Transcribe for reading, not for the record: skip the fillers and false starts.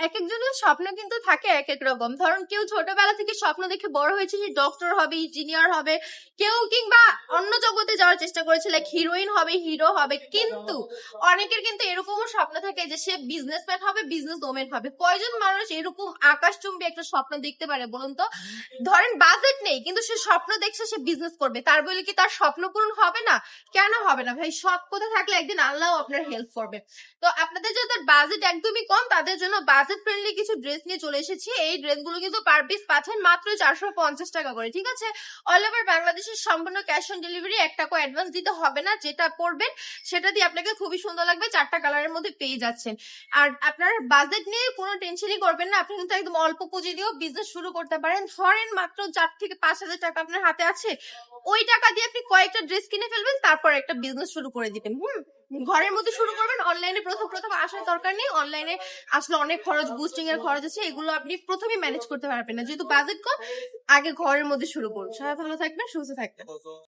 এক একজনের স্বপ্ন কিন্তু থাকে এক এক রকম। ধরুন কেউ ছোটবেলা থেকে স্বপ্ন দেখে বড় হয়েছে যে ডক্টর হবে, ইঞ্জিনিয়ার হবে, কেউ কিংবা অন্য জগতে যাওয়ার চেষ্টা করেছে লাইক হিরোইন হবে, হিরো হবে। কিন্তু অনেকের কিন্তু এরকমও স্বপ্ন থাকে যে সে বিজনেসম্যান হবে, বিজনেস ওমেন হবে। কয়জন মানুষ এরকম আকাশচুম্বী একটা স্বপ্ন দেখতে পারে বলুন তো? ধরেন বাজেট নেই কিন্তু সে স্বপ্ন দেখছে সে বিজনেস করবে, তার বলে কি তার স্বপ্ন পূরণ হবে না? কেন হবে না ভাই? সৎ পথে থাকলে একদিন আল্লাহ আপনার হেল্প করবে। তো আপনাদের যাদের বাজেট একদমই কম তাদের জন্য বাজেট ফ্রেন্ডলি কিছু ড্রেস নিয়ে চলে এসেছি। এই ড্রেসগুলো কিন্তু পার পিস পাচ্ছেন মাত্র 450 টাকা করে, ঠিক আছে? অল ওভার বাংলাদেশের সম্পূর্ণ ক্যাশ অন ডেলিভারি, 1 টাকা অ্যাডভান্স দিতে হবে না। যেটা পরবেন সেটা দিয়ে আপনাকে খুবই সুন্দর লাগবে, 4টা কালারের মধ্যে পেয়ে যাচ্ছেন। আর আপনার বাজেট নিয়ে কোনো টেনশনই করবেন না, আপনি কিন্তু একদম অল্প পুঁজি দিয়েও বিজনেস শুরু করতে পারেন। ধরেন মাত্র 4 থেকে 5 হাজার টাকা আপনার হাতে আছে, ওই টাকা দিয়ে আপনি কয়েকটা ড্রেস কিনে ফেলবেন, তারপর একটা বিজনেস শুরু করে দিবেন। ঘরের মধ্যে শুরু করবেন। অনলাইনে প্রথম প্রথম আসার দরকার নেই, অনলাইনে আসলে অনেক খরচ, বুস্টিং এর খরচ আছে, এগুলো আপনি প্রথমে ম্যানেজ করতে পারবেন না যেহেতু বাজেট কম। আগে ঘরের মধ্যে শুরু করুন। সবাই ভালো থাকবেন, সুস্থ থাকবেন।